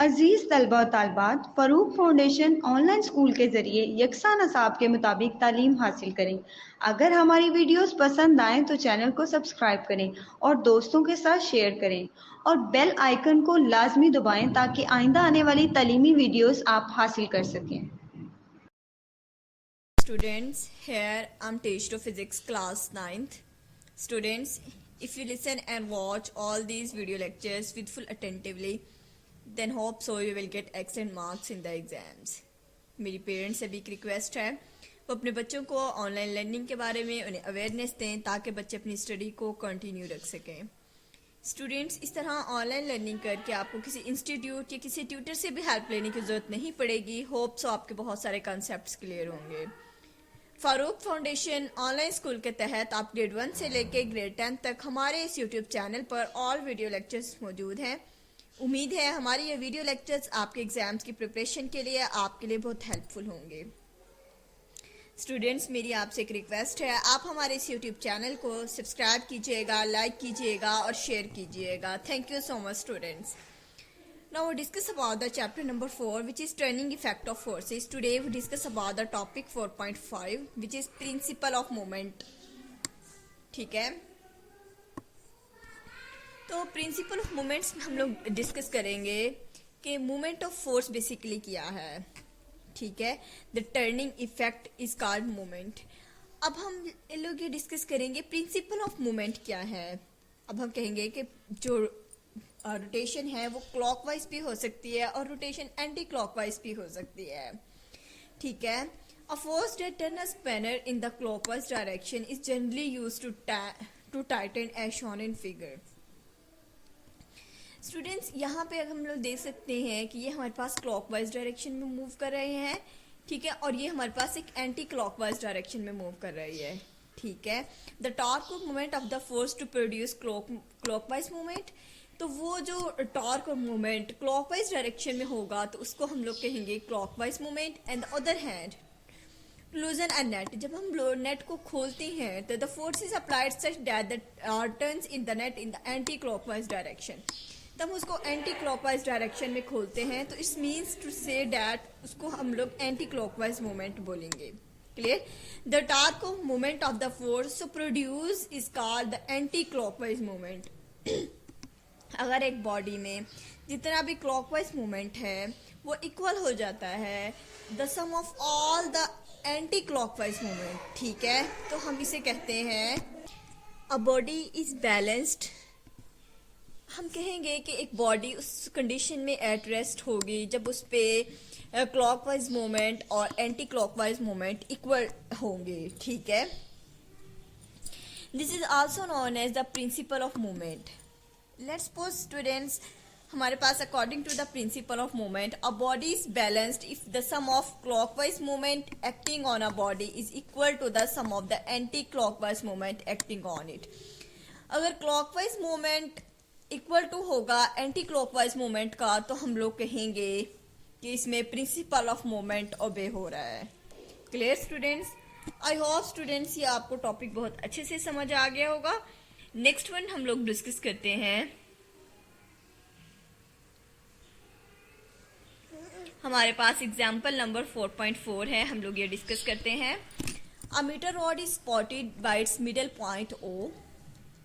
अजीज तलबा और तालबात, Farooq foundation online school के ज़रिए यकसा नसाब के मुताबिक तालीम हासिल करें। अगर हमारी वीडियोस पसंद आएँ तो चैनल को सब्सक्राइब करें और दोस्तों के साथ शेयर करें और बेल आइकन को लाजमी दबाएं ताकि आइंदा आने वाली तालीमी वीडियोस आप हासिल कर सकें। Students, here I'm teacher of physics class 9th. Students, if you listen and watch all these video lectures with full attentively, then hope so you will get excellent marks in the exams. मेरी parents से भी एक request है, वो अपने बच्चों को online learning के बारे में उन्हें अवेयरनेस दें ताकि बच्चे अपनी स्टडी को कंटिन्यू रख सकें। स्टूडेंट्स, इस तरह ऑनलाइन लर्निंग करके आपको किसी इंस्टीट्यूट या किसी ट्यूटर से भी हेल्प लेने की ज़रूरत नहीं पड़ेगी। होप सो आपके बहुत सारे कॉन्सेप्ट्स क्लियर होंगे। फ़ारूक फाउंडेशन ऑनलाइन स्कूल के तहत आप ग्रेड 1 से लेकर ग्रेड 10 तक हमारे इस यूट्यूब चैनल पर ऑल वीडियो लेक्चर्स मौजूद हैं। उम्मीद है हमारे ये वीडियो लेक्चर्स आपके एग्जाम्स की प्रिपरेशन के लिए आपके लिए बहुत हेल्पफुल होंगे। स्टूडेंट्स, मेरी आपसे एक रिक्वेस्ट है, आप हमारे इस यूट्यूब चैनल को सब्सक्राइब कीजिएगा, लाइक कीजिएगा और शेयर कीजिएगा। Thank you so much students. Now we discuss about the chapter number 4, which is turning effect of forces. Today we discuss about the topic 4.5, which is principle of moment. ठीक है, तो principle of moments में हम लोग discuss करेंगे कि moment of force basically क्या है। ठीक है, the turning effect is called moment. अब हम लोग ये डिस्कस करेंगे प्रिंसिपल ऑफ मोमेंट क्या है। अब हम कहेंगे कि जो रोटेशन है वो क्लॉकवाइज भी हो सकती है और रोटेशन एंटी क्लॉकवाइज भी हो सकती है। ठीक है, a force that turn a spinner in the clockwise direction is generally used to tighten as shown in figure. Students, यहाँ पे हम लोग देख सकते हैं कि ये हमारे पास क्लॉकवाइज डायरेक्शन में मूव कर रहे हैं। ठीक है, और ये हमारे पास एक एंटी क्लॉकवाइज डायरेक्शन में मूव कर रही है। ठीक है, the torque of movement of the force to produce clockwise movement, तो वो जो टॉर्क और मूवमेंट क्लॉकवाइज डायरेक्शन में होगा तो उसको हम लोग कहेंगे clockwise movement. And the other hand loosen a nut, जब हम नेट को खोलते हैं तो the force is applied such that the turns in the nut in the anti clockwise direction. तब उसको एंटी क्लॉकवाइज डायरेक्शन में खोलते हैं तो it's means to say that उसको हम लोग एंटी क्लॉकवाइज मूवमेंट बोलेंगे। Clear, the torque of movement of the force so produce is called the anti clockwise movement. अगर एक बॉडी में जितना भी क्लॉकवाइज मूवमेंट है वो इक्वल हो जाता है the sum of all the anti clockwise movement. ठीक है, तो हम इसे कहते हैं अ बॉडी इज बैलेंस्ड। हम कहेंगे कि एक बॉडी उस कंडीशन में एट रेस्ट होगी जब उस पे क्लॉकवाइज मूवमेंट और एंटी क्लॉकवाइज मूवमेंट इक्वल होंगे। ठीक है, this is also known as the principle of movement. Let's suppose students, हमारे पास according to the principle of movement a body is balanced if the sum of clockwise movement acting on a body is equal to the sum of the anti clockwise movement acting on it. अगर clockwise movement equal to होगा anti clockwise movement का तो हम लोग कहेंगे कि इसमें principal of movement ओबे हो रहा है। Clear students, I hope students ये आपको टॉपिक बहुत अच्छे से समझ आ गया होगा। नेक्स्ट वन हम लोग डिस्कस करते हैं, हमारे पास एग्जाम्पल नंबर 4.4 है। हम लोग ये डिस्कस करते हैं a metre rod is spotted by its middle point O.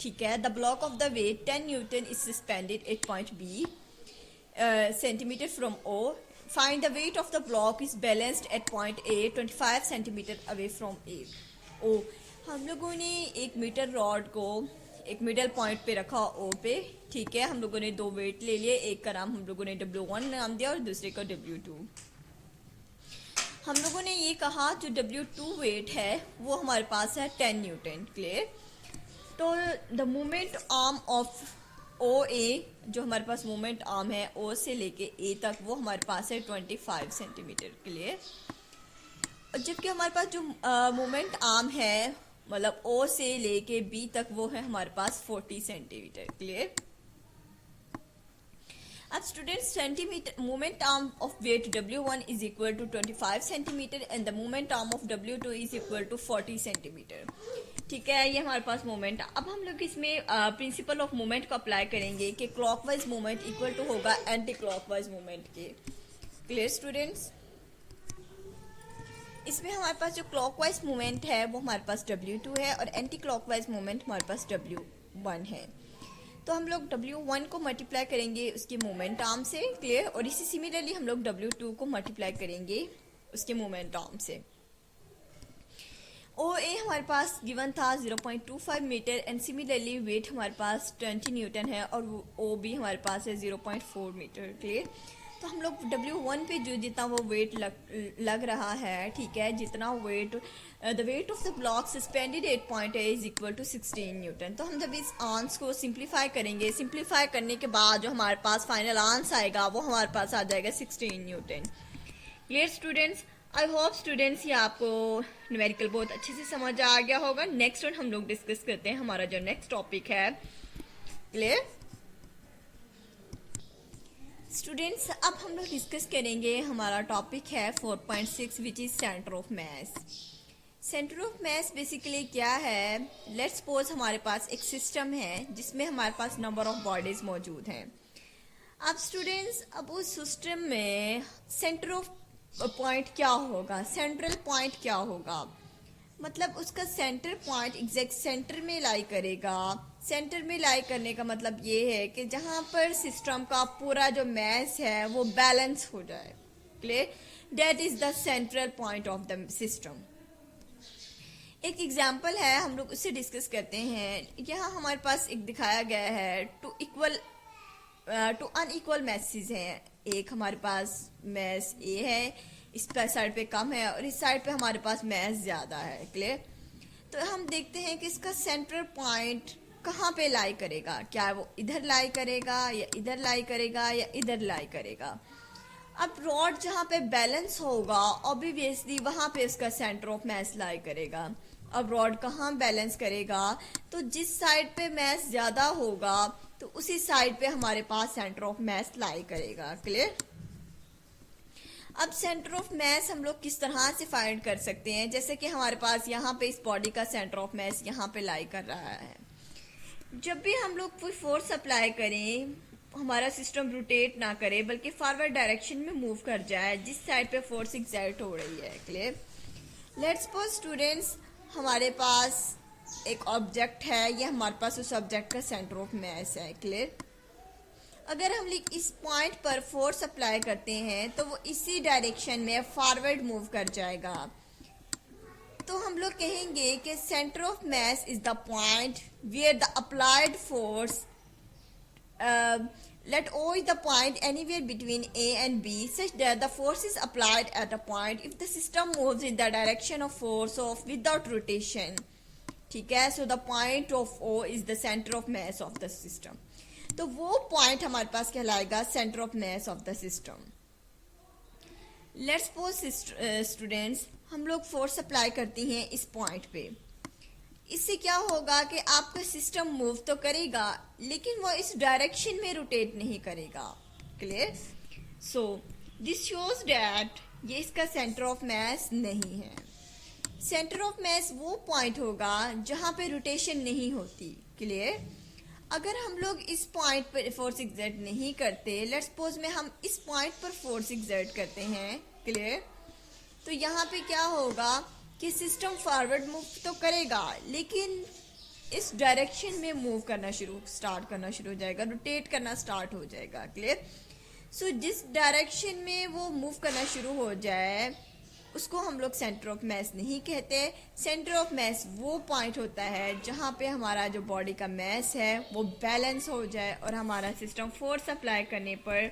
ठीक है, the block of the weight 10 newton is suspended at point B centimetre from O. Find the weight of the block is balanced at point A 25 centimetre away from A O. हम लोगों ने एक metre rod को एक middle point पे रखा ओ पे। ठीक है, हम लोगों ने दो वेट ले लिए, एक का नाम हम लोगों ने W1 नाम दिया और दूसरे का W2। हम लोगों ने ये कहा जो W2 वेट है वो हमारे पास है 10 न्यूटन। क्लियर, तो the movement arm of O A, जो हमारे पास मूवमेंट आर्म है ओ से लेके ए तक, वो हमारे पास है 25 सेंटीमीटर। क्लियर, जबकि हमारे पास जो मूवमेंट आर्म है मतलब ओ से लेके बी तक वो है हमारे पास 40 सेंटीमीटर। क्लियर, अब students centimetre moment arm of weight W1 is equal to 25 centimetre and the moment arm of W2 is equal to 40 centimetre. ठीक है, ये हमारे पास मोमेंट। अब हम लोग इसमें प्रिंसिपल ऑफ मोमेंट को अप्लाई करेंगे कि क्लॉकवाइज मोमेंट इक्वल टू होगा एंटी क्लॉकवाइज मोमेंट के। Clear students? इसमें हमारे पास जो क्लॉकवाइज मोमेंट है वो हमारे पास W2 है और एंटी क्लॉकवाइज मोमेंट हमारे पास W1 है। तो हम लोग W1 को मल्टीप्लाई करेंगे उसके मोमेंट आर्म से। क्लियर? और इसी सिमिलरली हम लोग W2 को मल्टीप्लाई करेंगे उसके मोमेंट आर्म से। OA हमारे पास गिवन था 0.25 मीटर एंड सिमिलरली वेट हमारे पास 20 न्यूटन है और OB हमारे पास है 0.4 मीटर। क्लियर? तो हम लोग W1 पे जो जितना वो वेट लग रहा है, ठीक है, जितना weight the weight of the block suspended at point is equal to 16 newton. तो हम जब इस आंस को सिंप्लीफाई करेंगे, सिंप्लीफाई करने के बाद जो हमारे पास फाइनल आंस आएगा वो हमारे पास आ जाएगा 16 Newton. Clear students? I hope students ये आपको न्यूमेरिकल बहुत अच्छे से समझ आ गया होगा। नेक्स्ट वन हम लोग डिस्कस करते हैं हमारा जो नेक्स्ट टॉपिक है। Clear students? अब हम लोग डिस्कस करेंगे हमारा टॉपिक है 4.6 which is centre of mass. Centre of mass basically क्या है? लेट्स सपोज हमारे पास एक सिस्टम है जिसमें हमारे पास नंबर ऑफ बॉडीज मौजूद हैं। अब स्टूडेंट्स, अब उस सिस्टम में सेंटर ऑफ पॉइंट क्या होगा, सेंट्रल पॉइंट क्या होगा? मतलब उसका सेंटर पॉइंट एग्जैक्ट सेंटर में लाई करेगा। सेंटर में लाई करने का मतलब ये है कि जहां पर सिस्टम का पूरा जो मास है वो बैलेंस हो जाए। Clear? That is the central point of the system. एक एग्जांपल है, हम लोग उससे डिस्कस करते हैं। यहाँ हमारे पास एक दिखाया गया है टू अनइक्वल मैसेज हैं। एक हमारे पास मैस ए है, इस साइड पे कम है और इस साइड पे हमारे पास मैस ज्यादा है। क्लियर? तो हम देखते हैं कि इसका सेंट्रल पॉइंट कहाँ पे लाई करेगा। क्या वो इधर लाई करेगा या इधर लाई करेगा या इधर लाई करेगा? अब रॉड जहाँ पे बैलेंस होगा ऑब्वियसली वहां पे इसका सेंटर ऑफ मास लाई करेगा। अब रॉड कहाँ बैलेंस करेगा? तो जिस साइड पे मास ज्यादा होगा तो उसी साइड पे हमारे पास सेंटर ऑफ मास लाई करेगा। क्लियर? अब सेंटर ऑफ मास हम लोग किस तरह से फाइंड कर सकते हैं? जैसे कि हमारे पास यहाँ पे इस बॉडी का सेंटर ऑफ मास यहाँ पे लाई कर रहा है। जब भी हम लोग कोई फोर्स अप्लाई करें, हमारा सिस्टम रोटेट ना करे बल्कि फॉरवर्ड डायरेक्शन में मूव कर जाए जिस साइड पे फोर्स एक्सर्ट हो रही है। क्लियर? लेट्स सपोज स्टूडेंट्स हमारे पास एक ऑब्जेक्ट है, ये हमारे पास उस ऑब्जेक्ट का सेंटर ऑफ मास है। क्लियर? अगर हम इस पॉइंट पर फोर्स अप्लाई करते हैं तो वो इसी डायरेक्शन में फॉरवर्ड मूव कर जाएगा। तो हम लोग कहेंगे कि centre of mass is the point where the applied force let O is the point anywhere between A and B such that the force is applied at a point if the system moves in the direction of force of without rotation. ठीक है? So the point of O is the center of mass of the system. तो वो point हमारे पास कहलाएगा centre of mass of the system. Let's suppose students हम लोग force apply करती हैं इस पॉइंट पे। इससे क्या होगा कि आपका सिस्टम मूव तो करेगा लेकिन वो इस डायरेक्शन में रोटेट नहीं करेगा। Clear? So this shows that ये इसका सेंटर ऑफ मास नहीं है। सेंटर ऑफ मास वो पॉइंट होगा जहां पे रोटेशन नहीं होती। क्लियर? अगर हम लोग इस पॉइंट पर फोर्स एक्सर्ट नहीं करते, लेट्स सपोज में हम इस पॉइंट पर फोर्स एक्सर्ट करते हैं। क्लियर? तो यहाँ पे क्या होगा कि सिस्टम फॉरवर्ड मूव तो करेगा लेकिन इस डायरेक्शन में मूव करना स्टार्ट करना शुरू हो जाएगा, रोटेट करना स्टार्ट हो जाएगा। क्लियर? सो जिस डायरेक्शन में वो मूव करना शुरू हो जाए उसको हम लोग सेंटर ऑफ मास नहीं कहते। सेंटर ऑफ मास वो पॉइंट होता है जहाँ पे हमारा जो बॉडी का मास है वो बैलेंस हो जाए और हमारा सिस्टम फोर्स अप्लाई करने पर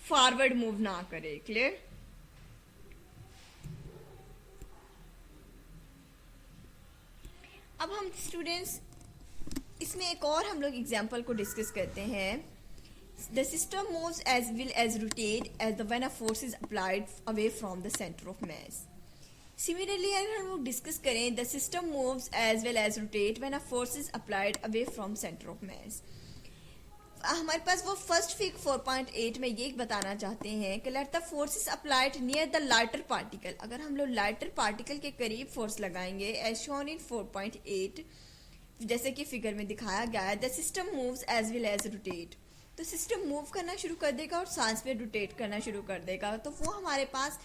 फॉरवर्ड मूव ना करे। क्लियर? अब हम स्टूडेंट्स इसमें एक और हम लोग एग्जांपल को डिस्कस करते हैं। The system moves as well as rotate as the when a force is applied away from the center of mass. Similarly, अगर हम लोग डिस्कस करें the system moves as well as rotate when a force is applied away from center of mass. हमारे पास वो first fig 4.8 में ये बताना चाहते हैं कि late the forces applied near the lighter particle, अगर हम लोग लाइटर पार्टिकल के करीब फोर्स लगाएंगे एज शोन इन 4.8, जैसे कि फिगर में दिखाया गया है, the system moves as well as rotate, तो सिस्टम मूव करना शुरू कर देगा और सांस में रोटेट करना शुरू कर देगा, तो वो हमारे पास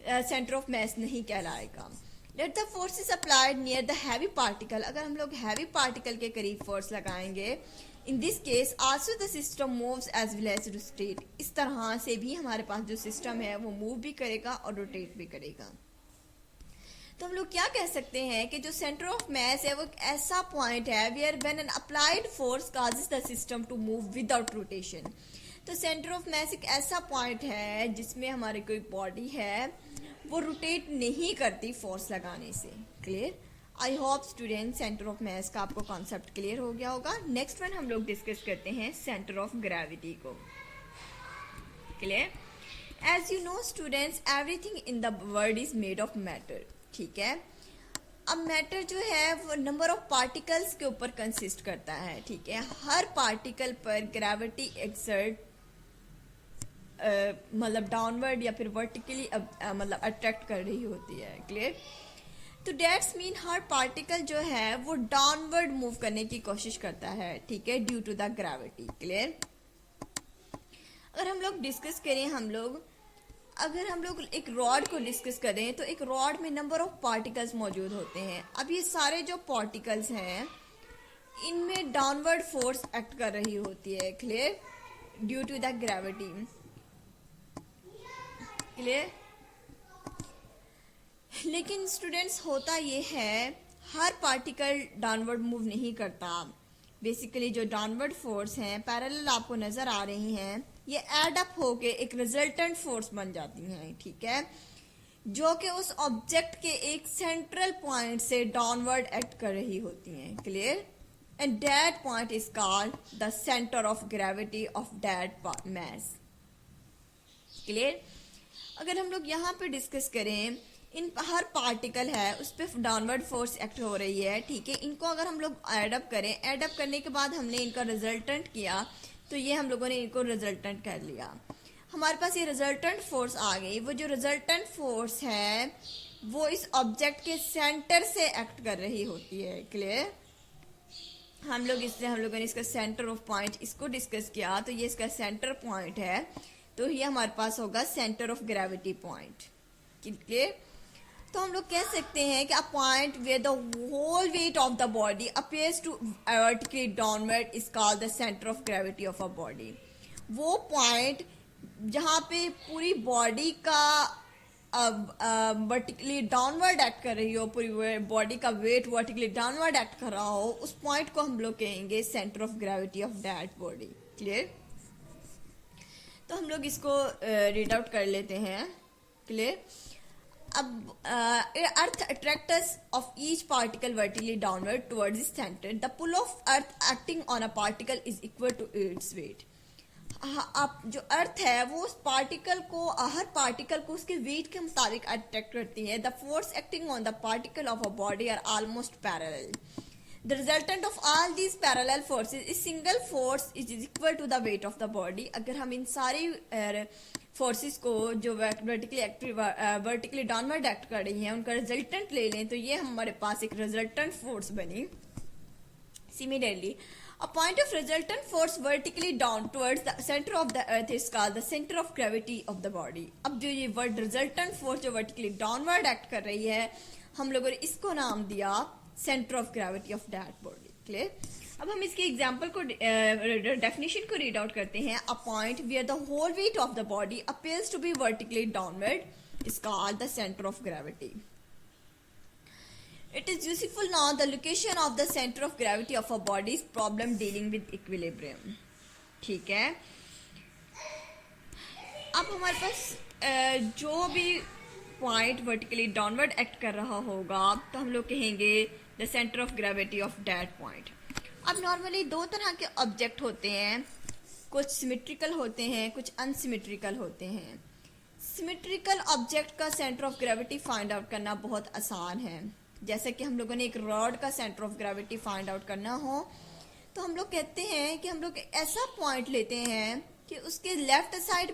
सेंटर ऑफ मास नहीं कहलाएगा। Let the forces applied near the heavy particle, अगर हम लोग हैवी पार्टिकल के करीब फोर्स लगाएंगे, in this case also the system moves as well as rotate, इस तरह से भी हमारे पास जो सिस्टम है वो मूव भी करेगा और रोटेट भी करेगा। तो हम लोग क्या कह सकते हैं कि जो सेंटर ऑफ मास है वो एक ऐसा पॉइंट है where when an applied force causes the system to move without rotation, तो सेंटर ऑफ मास एक ऐसा पॉइंट है जिसमें हमारी कोई बॉडी है वो रोटेट नहीं करती फोर्स लगाने से। Clear? I hope student centre of मास का आपको कॉन्सेप्ट क्लियर हो गया होगा। नेक्स्ट वन हम लोग डिस्कस करते हैं सेंटर ऑफ ग्रेविटी को। Clear? As you know students, everything in the world is made of matter. ठीक है, अब मैटर जो है वो नंबर ऑफ पार्टिकल्स के ऊपर कंसिस्ट करता है। ठीक है, हर पार्टिकल पर ग्रेविटी एक्सर्ट मतलब डाउनवर्ड या फिर वर्टिकली मतलब अट्रैक्ट कर रही होती है। क्लियर? तो डेट्स मीन हर पार्टिकल जो है वो डाउनवर्ड मूव करने की कोशिश करता है। ठीक है, due to the gravity. Clear? अगर हम लोग डिस्कस करें, अगर हम लोग एक रॉड को डिस्कस करें तो एक रॉड में नंबर ऑफ पार्टिकल्स मौजूद होते हैं। अब ये सारे जो पार्टिकल्स हैं इनमें डाउनवर्ड फोर्स एक्ट कर रही होती है। Clear? Due to the gravity. Clear? लेकिन स्टूडेंट्स होता ये है हर पार्टिकल डाउनवर्ड मूव नहीं करता। बेसिकली जो डाउनवर्ड फोर्स हैं पैरेलल आपको नजर आ रही हैं, ये एड अप होके एक रिजल्टेंट फोर्स बन जाती हैं। ठीक है, जो कि उस ऑब्जेक्ट के एक सेंट्रल पॉइंट से डाउनवर्ड एक्ट कर रही होती हैं। Clear? And that point is called the centre of gravity of that mass. Clear? अगर हम लोग यहाँ पे डिस्कस करें, इन हर पार्टिकल है उस पर डाउनवर्ड फोर्स एक्ट हो रही है। ठीक है, इनको अगर हम लोग एडअप करें, एडअप करने के बाद हमने इनका रिजल्टेंट किया तो ये हम लोगों ने इनको रिजल्टेंट कर लिया। हमारे पास ये रिजल्टेंट फोर्स आ गई। वो जो रिजल्टेंट फोर्स है वो इस ऑब्जेक्ट के सेंटर से एक्ट कर रही होती है। क्लियर? हम लोगों ने इसका सेंटर ऑफ पॉइंट इसको डिस्कस किया, तो ये इसका सेंटर पॉइंट है, तो ये हमारे पास होगा centre of gravity point. Clear? तो हम लोग कह सकते हैं कि a point where the whole weight of the body appears to vertically downward is called the centre of gravity of a body. वो पॉइंट जहाँ पे पूरी बॉडी का वर्टिकली डाउनवर्ड एक्ट कर रही हो, पूरी बॉडी का वेट वर्टिकली डाउनवर्ड एक्ट कर रहा हो, उस पॉइंट को हम लोग कहेंगे centre of gravity of that body. Clear? तो हम लोग इसको रीड आउट कर लेते हैं। क्लियर? अब earth attractors of each particle vertically downward towards its center. The pull of earth acting on a particle is equal to its weight. अब जो अर्थ है वो उस पार्टिकल को, हर पार्टिकल को उसके वेट के मुताबिक अट्रैक्ट करती है। The force acting on the particle of a body are almost parallel. The resultant of all these parallel forces is single force is equal to the weight of the body. अगर हम इन सारी forces को जो vertically downward act कर रही हैं उनका resultant ले लें तो ये हमारे पास एक रिजल्टेंट फोर्स बनी। Similarly a point of resultant force vertically down towards the center of the earth is called the center of gravity of the body. अब जो ये वर्ड रिजल्टेंट फोर्स जो वर्टिकली डाउनवर्ड एक्ट कर रही है हम लोगों ने इसको नाम दिया centre of gravity of that body. Clear? अब हम इसके एग्जांपल को डेफिनेशन को रीड आउट करते हैं। A point where the whole weight of the body appears to be vertically downward is called the centre of gravity. It is useful now the location of the centre of gravity of a body is problem dealing with equilibrium. ठीक है, अब हमारे पास जो भी point vertically downward act कर रहा होगा तो हम लोग कहेंगे the centre of gravity of that point. अब नॉर्मली दो तरह के ऑब्जेक्ट होते हैं, कुछ सिमेट्रिकल होते हैं, कुछ अनसिमेट्रिकल होते हैं। सिमेट्रिकल ऑब्जेक्ट का centre of gravity find out करना बहुत आसान है। जैसे कि हम लोगों ने एक रॉड का centre of gravity find out करना हो तो हम लोग कहते हैं कि हम लोग ऐसा पॉइंट लेते हैं कि उसके लेफ्ट साइड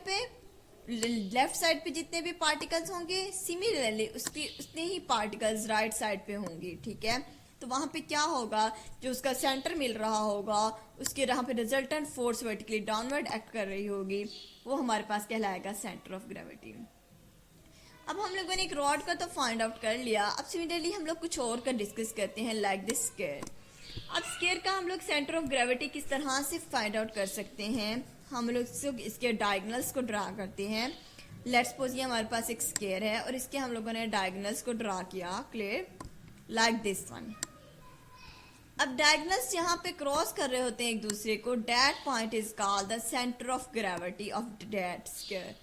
पे जितने भी पार्टिकल्स होंगे सिमिलरली उसकी उतने ही पार्टिकल्स राइट साइड पे होंगे, ठीक है। तो वहां पे क्या होगा, जो उसका सेंटर मिल रहा होगा उसके यहाँ पे resultant force vertically downward act कर रही होगी, वो हमारे पास कहलाएगा सेंटर ऑफ ग्रेविटी। अब हम लोगों ने एक रॉड का तो फाइंड आउट कर लिया, अब सिमिलरली हम लोग कुछ और का डिस्कस करते हैं, लाइक दिस स्केयर। अब स्केयर का हम लोग सेंटर ऑफ ग्रेविटी किस तरह से फाइंड आउट कर सकते हैं, हम लोग इसके डायगोनल्स को ड्रा करते हैं। लेट्स सपोज ये हमारे पास एक स्केयर है और इसके हम लोगों ने डायगोनल्स को ड्रा किया, क्लियर, लाइक दिस वन। अब डायगोनल्स यहाँ पे क्रॉस कर रहे होते हैं एक दूसरे को, that point is called the centre of gravity of that square,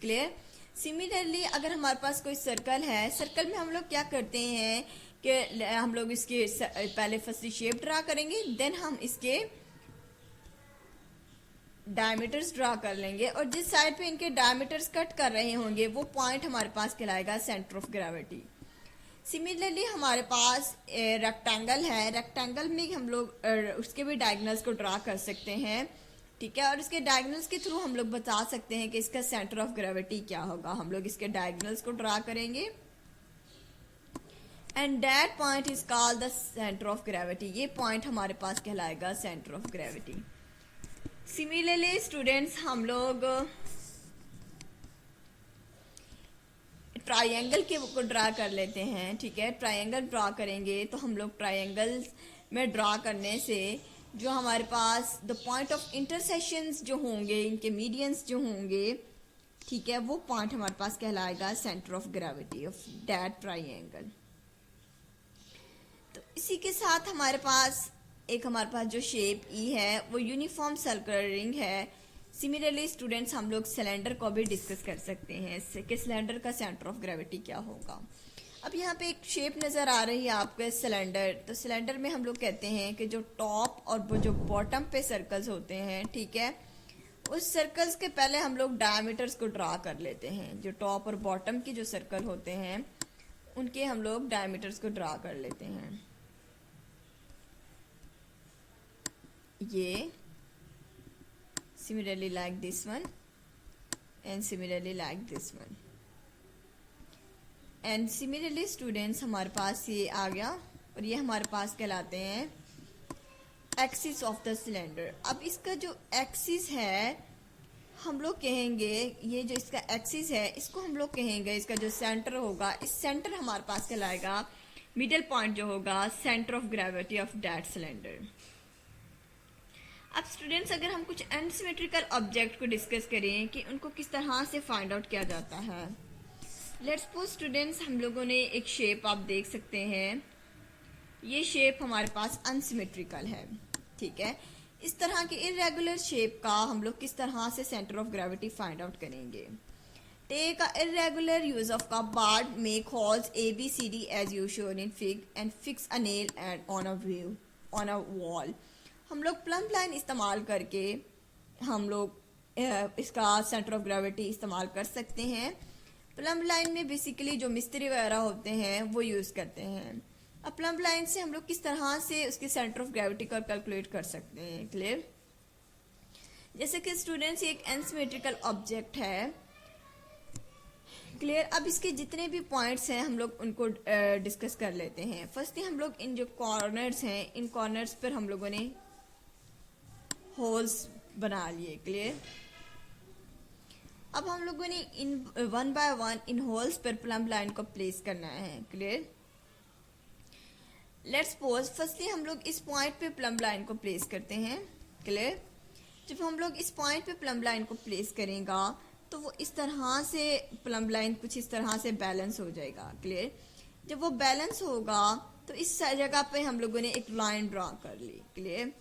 clear. Similarly अगर हमारे पास कोई सर्कल है, सर्कल में हम लोग क्या करते हैं कि हम लोग इसके पहले फर्स्ट शेप ड्रा करेंगे, देन हम इसके डायमीटर्स ड्रा कर लेंगे और जिस साइड पे इनके डायमीटर्स कट कर रहे होंगे वो पॉइंट हमारे पास कहलाएगा सेंटर ऑफ ग्रेविटी। सिमिलरली हमारे पास रेक्टेंगल है, रेक्टेंगल में हम लोग उसके भी डायगोनल्स को ड्रा कर सकते हैं, ठीक है, और इसके डायगोनल्स के थ्रू हम लोग बता सकते हैं कि इसका सेंटर ऑफ ग्रेविटी क्या होगा। हम लोग इसके डायगोनल्स को ड्रा करेंगे and that point is called the centre of gravity, ये पॉइंट हमारे पास कहलाएगा centre of gravity. Similarly students हम लोग ट्राइंगल के को ड्रा कर लेते हैं, ठीक है। ट्राइंगल ड्रा करेंगे तो हम लोग ट्राइंगल में ड्रा करने से जो हमारे पास द पॉइंट ऑफ इंटरसेक्शंस जो होंगे, इनके मीडियंस जो होंगे, ठीक है, वो पॉइंट हमारे पास कहलाएगा centre of gravity of that triangle. तो इसी के साथ हमारे पास जो शेप ई है वो यूनिफॉर्म सर्कुलर रिंग है। सिमिलरली स्टूडेंट्स हम लोग सिलेंडर को भी डिस्कस कर सकते हैं कि सिलेंडर का सेंटर ऑफ ग्रेविटी क्या होगा। अब यहाँ पे एक शेप नज़र आ रही है आपको सिलेंडर, तो सिलेंडर में हम लोग कहते हैं कि जो टॉप और वो जो बॉटम पे सर्कल्स होते हैं, ठीक है, उस सर्कल्स के पहले हम लोग डायमीटर्स को ड्रा कर लेते हैं। जो टॉप और बॉटम की जो सर्कल होते हैं उनके हम लोग डायमीटर्स को ड्रा कर लेते हैं। ये similarly like this one and similarly like this one and similarly students हमारे पास ये आ गया और ये हमारे पास कहलाते हैं एक्सिस ऑफ द सिलेंडर। अब इसका जो एक्सिस है हम लोग कहेंगे, ये जो इसका एक्सिस है इसको हम लोग कहेंगे, इसका जो सेंटर होगा, इस सेंटर हमारे पास कहलाएगा मिडिल पॉइंट जो होगा centre of gravity of that cylinder. अब स्टूडेंट्स अगर हम कुछ अनसिमेट्रिकल ऑब्जेक्ट को डिस्कस करें कि उनको किस तरह से फाइंड आउट किया जाता है, लेट्स सपोज स्टूडेंट्स हम लोगों ने एक शेप आप देख सकते हैं, ये शेप हमारे पास अनसिमेट्रिकल है, ठीक है। इस तरह के इरेगुलर शेप का हम लोग किस तरह से centre of gravity find out करेंगे। Take a irregular use of cupboard, make holes ABCD as you shown in fig and fix a nail and on a wall. हम लोग प्लम लाइन इस्तेमाल करके हम लोग इसका सेंटर ऑफ ग्रेविटी इस्तेमाल कर सकते हैं। प्लम लाइन में बेसिकली जो मिस्त्री वगैरह होते हैं वो यूज़ करते हैं। अब प्लम लाइन से हम लोग किस तरह से उसके सेंटर ऑफ ग्रेविटी को कैलकुलेट कर सकते हैं, क्लियर। जैसे कि स्टूडेंट्स एक एनसिमेट्रिकल ऑब्जेक्ट है, क्लियर। अब इसके जितने भी पॉइंट्स हैं हम लोग उनको डिस्कस कर लेते हैं। फर्स्टली हम लोग इन जो कॉर्नर्स हैं, इन कॉर्नर्स पर हम लोगों ने होल्स बना लिए, क्लियर। अब हम लोगों ने इन 1 बाय 1 इन होल्स पर प्लम लाइन को प्लेस करना है, क्लियर। लेट्स सपोज फर्स्टली हम लोग इस पॉइंट पे प्लम लाइन को प्लेस करते हैं, क्लियर। जब हम लोग इस पॉइंट पे प्लम लाइन को प्लेस करेंगे तो वो इस तरह से प्लम लाइन कुछ इस तरह से बैलेंस हो जाएगा, क्लियर। जब वो बैलेंस होगा तो इस जगह पे हम लोगों ने एक लाइन ड्रा कर ली, क्लियर।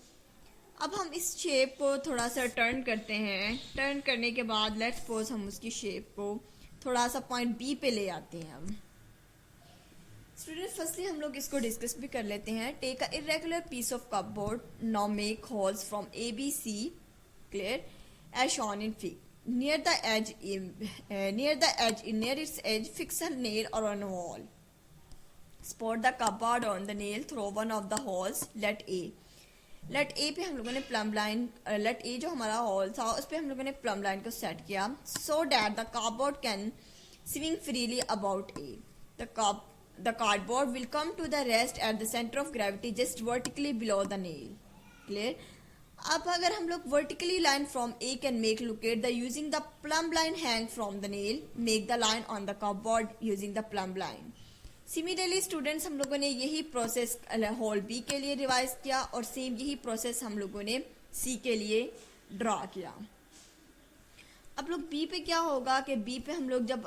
अब हम इस शेप को थोड़ा सा टर्न करते हैं। टर्न करने के बाद लेट्स सपोज हम उसकी शेप को थोड़ा सा पॉइंट बी पे ले आते हैं। अब स्टूडेंट्स फर्स्टली हम लोग इसको डिस्कस भी कर लेते हैं। Take a irregular piece of cupboard, now make holes from ABC, clear, as shown in fig. Near its edge, fix a nail or on a wall. Support the cupboard on the nail through one of the holes. Let A. Let A पे हम लोगों ने plum line, late ए जो हमारा hall था उस पे हम लोगों ने प्लम लाइन को सेट किया so that the cardboard can swing freely about A. The cardboard will come to the rest at the centre of gravity just vertically below the nail. Clear. अब अगर हम लोग vertically line from A can make locate the using the plumb line hang from the nail make the line on the cardboard using the plumb line. Similarly students हम लोगों ने यही process whole B के लिए revise किया और same यही process हम लोगों ने सी के लिए ड्रा किया। अब लोग बी पे क्या होगा कि बी पे हम लोग जब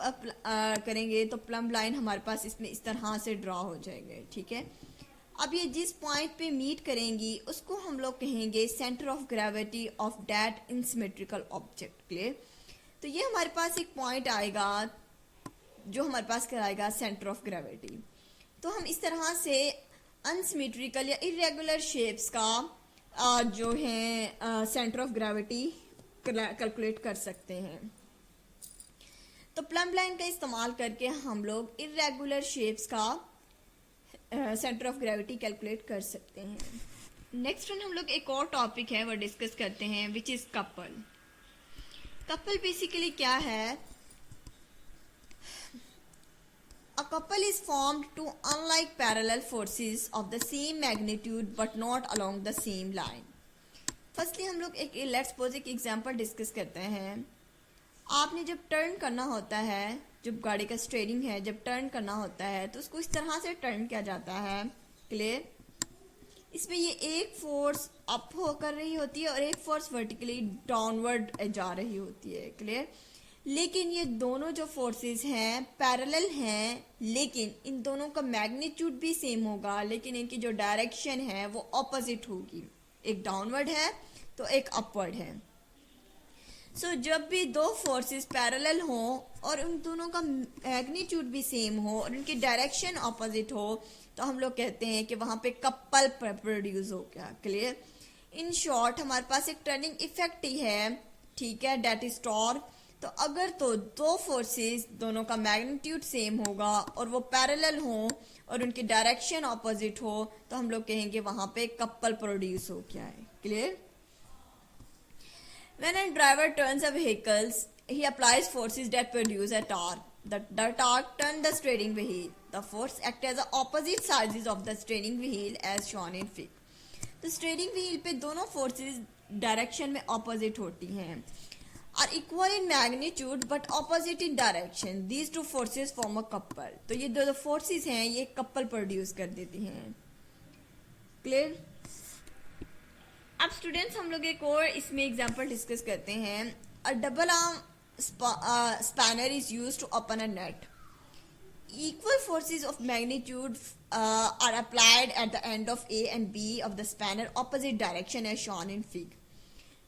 करेंगे तो प्लम लाइन हमारे पास इसमें इस तरह से ड्रा हो जाएंगे। ठीक है। अब ये जिस पॉइंट पे मीट करेंगी उसको हम लोग कहेंगे centre of gravity of that insymmetrical object. Clear. तो ये हमारे पास एक पॉइंट आएगा जो हमारे पास कराएगा सेंटर ऑफ ग्रेविटी। तो हम इस तरह से अनसिमेट्रिकल या इरेगुलर शेप्स का जो है सेंटर ऑफ ग्रेविटी कैलकुलेट कर सकते हैं। तो प्लम लाइन का इस्तेमाल करके हम लोग इरेगुलर शेप्स का सेंटर ऑफ ग्रेविटी कैलकुलेट कर सकते हैं। नेक्स्ट हम लोग एक और टॉपिक है वो डिस्कस करते हैं which is couple. Couple basically क्या है? A couple is formed to unlike parallel forces of the same magnitude but not along the same line. Firstly हम लोग एक लेट्स सपोज एक एग्जांपल डिस्कस करते हैं। आपने जब टर्न करना होता है, जब गाड़ी का स्टीयरिंग है जब टर्न करना होता है तो उसको इस तरह से टर्न किया जाता है। क्लियर। इसमें ये एक फोर्स अप होकर रही होती है और एक फोर्स वर्टिकली डाउनवर्ड जा रही होती है। क्लियर। लेकिन ये दोनों जो फोर्सेस हैं पैरेलल हैं, लेकिन इन दोनों का मैग्नीट्यूड भी सेम होगा, लेकिन इनकी जो डायरेक्शन है वो ऑपोजिट होगी। एक डाउनवर्ड है तो एक अपवर्ड है। सो जब भी दो फोर्सेस पैरेलल हो और उन दोनों का मैग्नीट्यूड भी सेम हो और उनकी डायरेक्शन ऑपोजिट हो तो हम लोग कहते हैं कि वहां पे कपल प्रोड्यूस हो गया। क्लियर। इन शॉर्ट हमारे पास एक टर्निंग इफेक्ट ही है। ठीक है। That is torque. तो अगर तो दो फोर्सेस दोनों का मैग्नीट्यूड सेम होगा और वो पैरेलल हो और उनकी डायरेक्शन ऑपोजिट हो तो हम लोग कहेंगे वहां पे कपल प्रोड्यूस हो गया है। Clear. When a driver turns a vehicles he applies forces that produce a torque. The torque turn the steering wheel. The force act as the opposite sides of the steering wheel as shown in fig. तो steering wheel पे दोनों forces direction में opposite होती हैं। are equal in magnitude but opposite in direction. These two forces form a couple. तो ये दो forces हैं ये couple produce कर देती हैं। Clear? अब students हम लोग एक और इसमें example discuss करते हैं। A double arm spanner is used to open a nut. Equal forces of magnitude are applied at the end of A and B of the spanner opposite direction as shown in fig.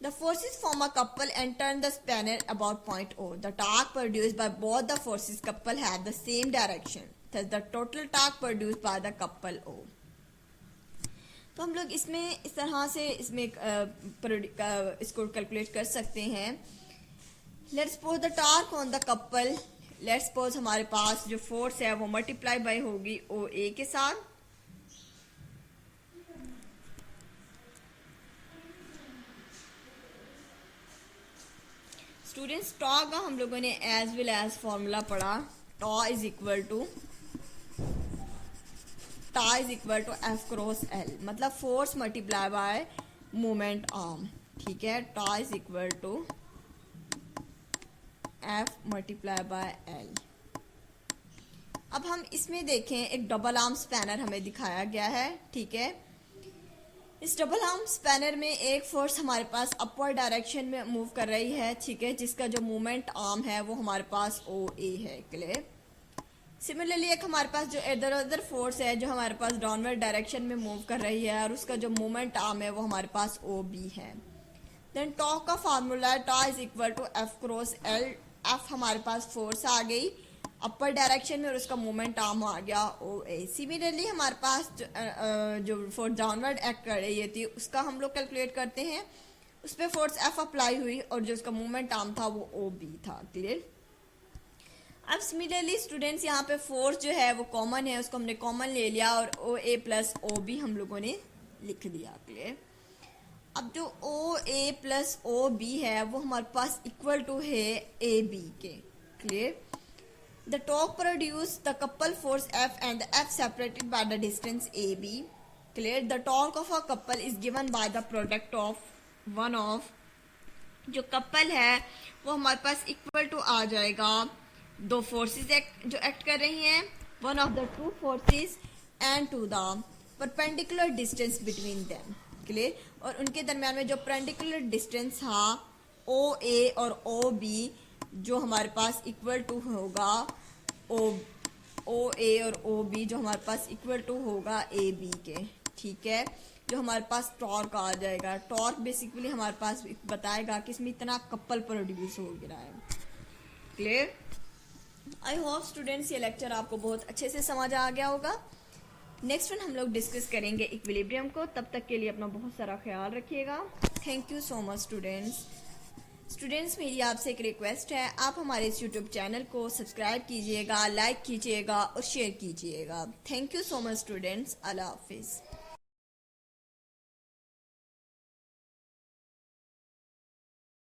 The forces form a couple and turn the spanner about point O. The torque produced by both the forces couple have the same direction. Thus the total torque produced by the couple O. तो हम लोग इसमें इस तरह से इसमें इसको calculate कर सकते हैं। Let's suppose the torque on the couple. Let's suppose हमारे पास जो फोर्स है वो मल्टीप्लाई बाय होगी OA के साथ। स्टूडेंट्स टॉर्क का हम लोगों ने एज वेल एज फॉर्मूला पढ़ा। Tau is equal to F cross L, मतलब force multiply by moment arm. ठीक है। Tau is equal to F multiply by L. अब हम इसमें देखें एक डबल आर्म स्पैनर हमें दिखाया गया है। ठीक है। इस डबल आर्म स्पैनर में एक फोर्स हमारे पास अपवर्ड डायरेक्शन में मूव कर रही है। ठीक है। जिसका जो मूवमेंट आर्म है वो हमारे पास ओ ए है। क्लियर। सिमिलरली एक हमारे पास जो इधर उधर फोर्स है जो हमारे पास डाउनवर्ड डायरेक्शन में मूव कर रही है और उसका जो मूवमेंट आर्म है वो हमारे पास ओ बी है। देन टॉ का फार्मूला है tau is equal to F cross L. F हमारे पास फोर्स आ गई अपर डायरेक्शन में और उसका मोमेंट आर्म आ गया ओ ए। सिमिलरली हमारे पास जो फोर्स डाउनवर्ड एक्ट कर रही थी उसका हम लोग कैलकुलेट करते हैं। उस पर फोर्स एफ अप्लाई हुई और जो उसका मोमेंट आर्म था वो ओ बी था। क्लियर। अब सिमिलरली स्टूडेंट्स यहाँ पे फोर्स जो है वो कॉमन है, उसको हमने कॉमन ले लिया और ओ ए प्लस ओ बी हम लोगों ने लिख दिया। क्लियर। अब जो ओ ए प्लस ओ बी है वो हमारे पास इक्वल टू है ए बी के। Clear? The torque produce the couple force F and the F separated by the distance A B. Clear? The torque of a couple is given by the product of one of, जो couple है वो हमारे पास equal to आ जाएगा दो forces जो act कर रही हैं, one of the two forces and to the perpendicular distance between them. Clear? और उनके दरम्यान में जो परपेंडिकुलर डिस्टेंस था ओ ए और ओ बी, जो हमारे पास इक्वल टू होगा ओ ए और ओ बी, जो हमारे पास इक्वल टू होगा ए बी के। ठीक है? जो हमारे पास टॉर्क आ जाएगा, टॉर्क बेसिकली हमारे पास बताएगा कि इसमें इतना कपल प्रोड्यूस हो रहा है। क्लियर? आई होप स्टूडेंट्स ये लेक्चर आपको बहुत अच्छे से समझ आ गया होगा। नेक्स्ट वन हम लोग डिस्कस करेंगे इक्विलिब्रियम को। तब तक के लिए अपना बहुत सारा ख्याल रखिएगा। Thank you so much students. Students मेरी आपसे एक रिक्वेस्ट है, आप हमारे इस यूट्यूब चैनल को सब्सक्राइब कीजिएगा, लाइक कीजिएगा और शेयर कीजिएगा। Thank you so much students. अल्लाह हाफिज़।